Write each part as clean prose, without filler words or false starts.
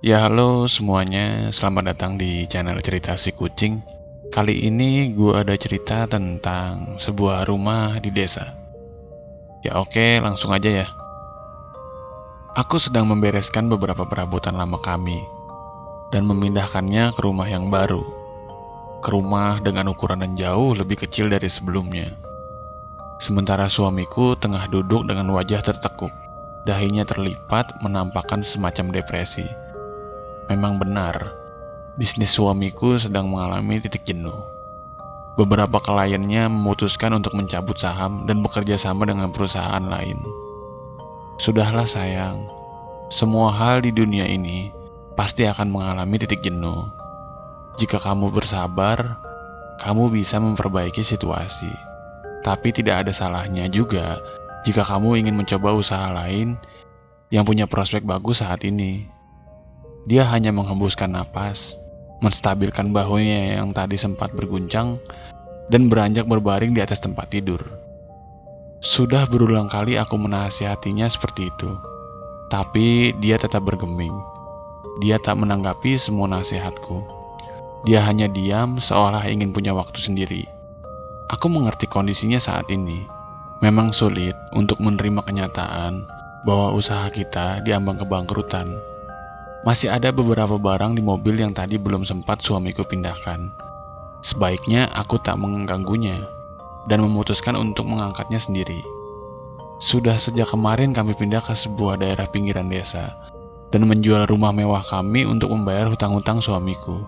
Ya halo semuanya, selamat datang di channel cerita si kucing. Kali ini gue ada cerita tentang sebuah rumah di desa. Ya oke, langsung aja ya. Aku sedang membereskan beberapa perabotan lama kami dan memindahkannya ke rumah yang baru. Ke rumah dengan ukuran yang jauh lebih kecil dari sebelumnya. Sementara suamiku tengah duduk dengan wajah tertekuk. Dahinya terlipat menampakkan semacam depresi. Memang benar, bisnis suamiku sedang mengalami titik jenuh. Beberapa kliennya memutuskan untuk mencabut saham dan bekerja sama dengan perusahaan lain. Sudahlah sayang, semua hal di dunia ini pasti akan mengalami titik jenuh. Jika kamu bersabar, kamu bisa memperbaiki situasi. Tapi tidak ada salahnya juga jika kamu ingin mencoba usaha lain yang punya prospek bagus saat ini. Dia hanya menghembuskan napas, menstabilkan bahunya yang tadi sempat berguncang, dan beranjak berbaring di atas tempat tidur. Sudah berulang kali aku menasihatinya seperti itu, tapi dia tetap bergeming. Dia tak menanggapi semua nasihatku. Dia hanya diam seolah ingin punya waktu sendiri. Aku mengerti kondisinya saat ini. Memang sulit untuk menerima kenyataan bahwa usaha kita diambang kebangkrutan. Masih ada beberapa barang di mobil yang tadi belum sempat suamiku pindahkan. Sebaiknya aku tak mengganggunya dan memutuskan untuk mengangkatnya sendiri. Sudah sejak kemarin kami pindah ke sebuah daerah pinggiran desa dan menjual rumah mewah kami untuk membayar hutang-hutang suamiku.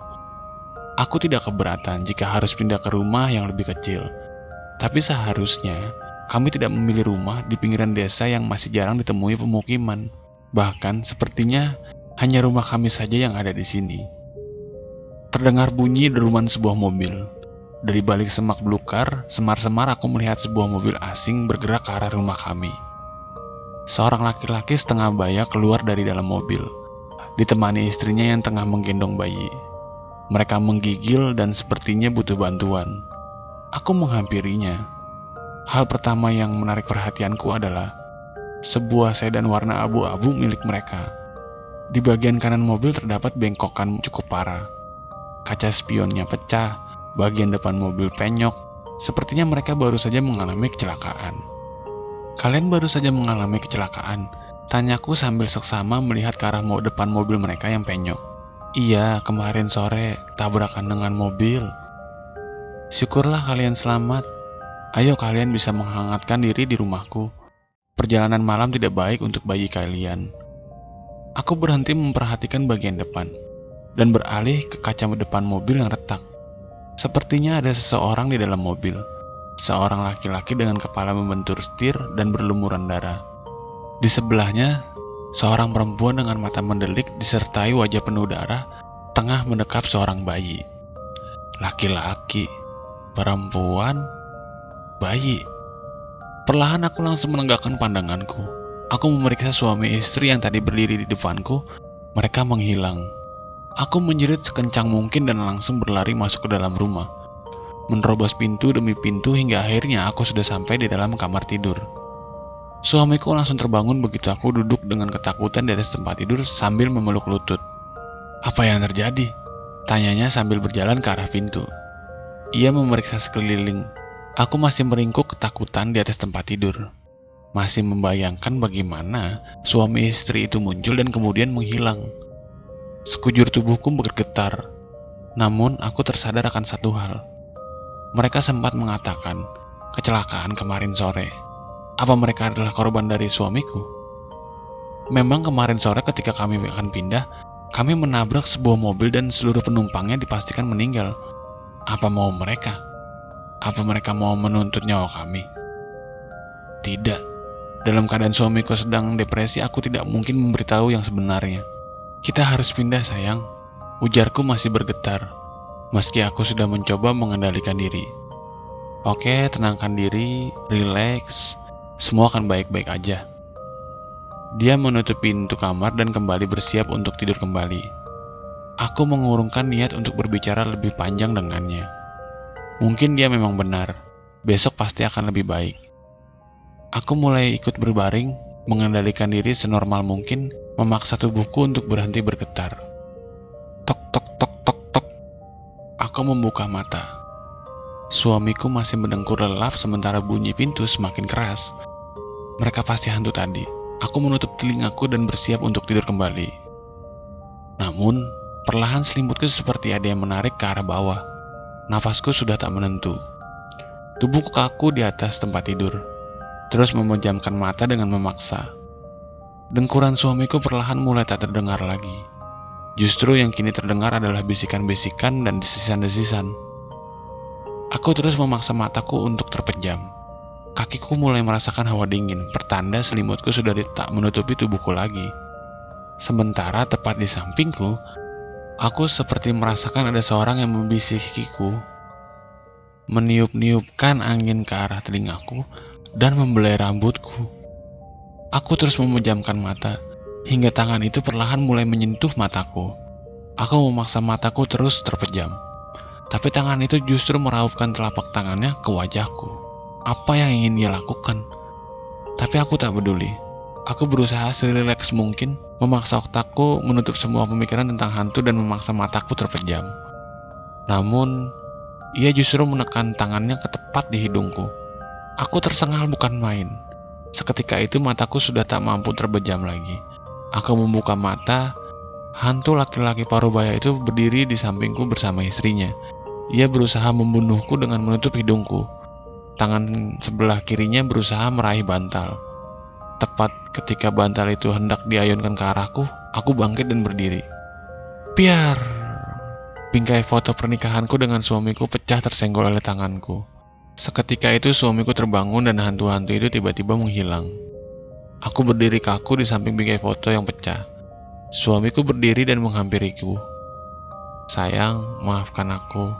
Aku tidak keberatan jika harus pindah ke rumah yang lebih kecil, tapi seharusnya kami tidak memilih rumah di pinggiran desa yang masih jarang ditemui pemukiman. Bahkan sepertinya hanya rumah kami saja yang ada di sini. Terdengar bunyi deruman sebuah mobil. Dari balik semak belukar, semar-semar aku melihat sebuah mobil asing bergerak ke arah rumah kami. Seorang laki-laki setengah baya keluar dari dalam mobil, ditemani istrinya yang tengah menggendong bayi. Mereka menggigil dan sepertinya butuh bantuan. Aku menghampirinya. Hal pertama yang menarik perhatianku adalah sebuah sedan warna abu-abu milik mereka. Di bagian kanan mobil terdapat bengkokan cukup parah. Kaca spionnya pecah, bagian depan mobil penyok. Sepertinya mereka baru saja mengalami kecelakaan. Kalian baru saja mengalami kecelakaan? Tanyaku sambil seksama melihat ke arah depan mobil mereka yang penyok. Iya, kemarin sore tabrakan dengan mobil. Syukurlah kalian selamat. Ayo kalian bisa menghangatkan diri di rumahku. Perjalanan malam tidak baik untuk bayi kalian. Aku berhenti memperhatikan bagian depan dan beralih ke kaca depan mobil yang retak. Sepertinya ada seseorang di dalam mobil. Seorang laki-laki dengan kepala membentur setir dan berlumuran darah. Di sebelahnya, seorang perempuan dengan mata mendelik disertai wajah penuh darah tengah mendekap seorang bayi. Laki-laki, perempuan, bayi. Perlahan aku langsung menegakkan pandanganku. Aku memeriksa suami istri yang tadi berdiri di depanku. Mereka menghilang. Aku menjerit sekencang mungkin dan langsung berlari masuk ke dalam rumah. Menerobos pintu demi pintu hingga akhirnya aku sudah sampai di dalam kamar tidur. Suamiku langsung terbangun begitu aku duduk dengan ketakutan di atas tempat tidur sambil memeluk lutut. Apa yang terjadi? Tanyanya sambil berjalan ke arah pintu. Ia memeriksa sekeliling. Aku masih meringkuk ketakutan di atas tempat tidur. Masih membayangkan bagaimana suami istri itu muncul dan kemudian menghilang. Sekujur tubuhku bergetar. Namun aku tersadar akan satu hal. Mereka sempat mengatakan kecelakaan kemarin sore. Apa mereka adalah korban dari suamiku? Memang kemarin sore ketika kami akan pindah, kami menabrak sebuah mobil dan seluruh penumpangnya dipastikan meninggal. Apa mau mereka? Apa mereka mau menuntut nyawa kami? Tidak. Dalam keadaan suamiku sedang depresi, aku tidak mungkin memberitahu yang sebenarnya. Kita harus pindah sayang. Ujarku masih bergetar, meski aku sudah mencoba mengendalikan diri. Oke, tenangkan diri, rileks. Semua akan baik-baik aja. Dia menutup pintu kamar dan kembali bersiap untuk tidur kembali. Aku mengurungkan niat untuk berbicara lebih panjang dengannya. Mungkin dia memang benar. Besok pasti akan lebih baik. Aku mulai ikut berbaring, mengendalikan diri senormal mungkin, memaksa tubuhku untuk berhenti bergetar. aku membuka mata. Suamiku masih mendengkur lelap sementara bunyi pintu semakin keras. Mereka pasti hantu tadi. Aku menutup telingaku dan bersiap untuk tidur kembali. Namun, perlahan selimutku seperti ada yang menarik ke arah bawah. Nafasku sudah tak menentu. Tubuhku kaku di atas tempat tidur, terus memejamkan mata dengan memaksa. Dengkuran suamiku perlahan mulai tak terdengar lagi. Justru yang kini terdengar adalah bisikan-bisikan dan desisan-desisan. Aku terus memaksa mataku untuk terpejam. Kakiku mulai merasakan hawa dingin, pertanda selimutku sudah tak menutupi tubuhku lagi. Sementara tepat di sampingku, aku seperti merasakan ada seorang yang membisikiku, meniup-niupkan angin ke arah telingaku dan membelai rambutku. Aku terus memejamkan mata, hingga tangan itu perlahan mulai menyentuh mataku. Aku memaksa mataku terus terpejam, tapi tangan itu justru meraupkan telapak tangannya ke wajahku. Apa yang ingin dia lakukan? Tapi aku tak peduli. Aku berusaha serileks mungkin, memaksa otakku menutup semua pemikiran tentang hantu dan memaksa mataku terpejam. Namun, ia justru menekan tangannya ke tepat di hidungku. Aku tersengal bukan main. Seketika itu mataku sudah tak mampu terbejam lagi. Aku membuka mata, hantu laki-laki parubaya itu berdiri di sampingku bersama istrinya. Ia berusaha membunuhku dengan menutup hidungku. Tangan sebelah kirinya berusaha meraih bantal. Tepat ketika bantal itu hendak diayunkan ke arahku, aku bangkit dan berdiri. Piar! Bingkai foto pernikahanku dengan suamiku pecah tersenggol oleh tanganku. Seketika itu suamiku terbangun dan hantu-hantu itu tiba-tiba menghilang. Aku berdiri kaku di samping bingkai foto yang pecah. Suamiku berdiri dan menghampiriku. Sayang, maafkan aku.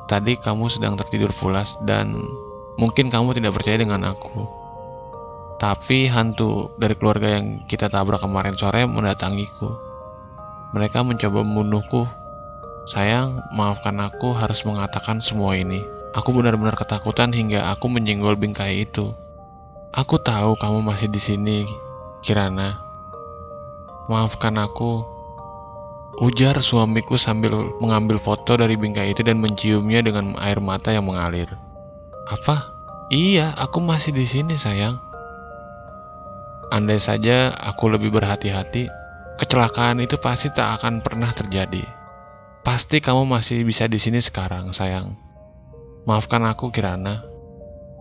Tadi kamu sedang tertidur pulas dan mungkin kamu tidak percaya dengan aku. Tapi hantu dari keluarga yang kita tabrak kemarin sore mendatangiku. Mereka mencoba membunuhku. Sayang, maafkan aku harus mengatakan semua ini. Aku benar-benar ketakutan hingga aku menyenggol bingkai itu. Aku tahu kamu masih di sini, Kirana. Maafkan aku, ujar suamiku sambil mengambil foto dari bingkai itu dan menciumnya dengan air mata yang mengalir. Apa? Iya, aku masih di sini, sayang. Andai saja aku lebih berhati-hati, kecelakaan itu pasti tak akan pernah terjadi. Pasti kamu masih bisa di sini sekarang, sayang. Maafkan aku, Kirana.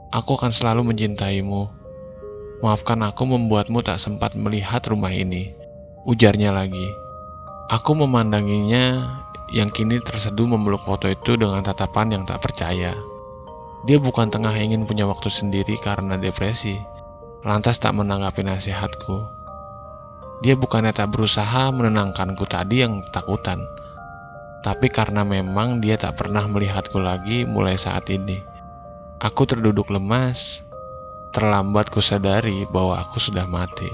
Aku akan selalu mencintaimu. Maafkan aku membuatmu tak sempat melihat rumah ini, ujarnya lagi. Aku memandanginya yang kini terseduh memeluk foto itu dengan tatapan yang tak percaya. Dia bukan tengah ingin punya waktu sendiri karena depresi, lantas tak menanggapi nasihatku. Dia bukannya tak berusaha menenangkanku tadi yang takutan, tapi karena memang dia tak pernah melihatku lagi mulai saat ini. Aku terduduk lemas, terlambat kusadari bahwa aku sudah mati.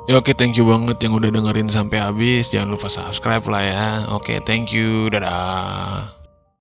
Ya oke, thank you banget yang udah dengerin sampai habis. Jangan lupa subscribe lah ya. Oke, thank you. Dadah.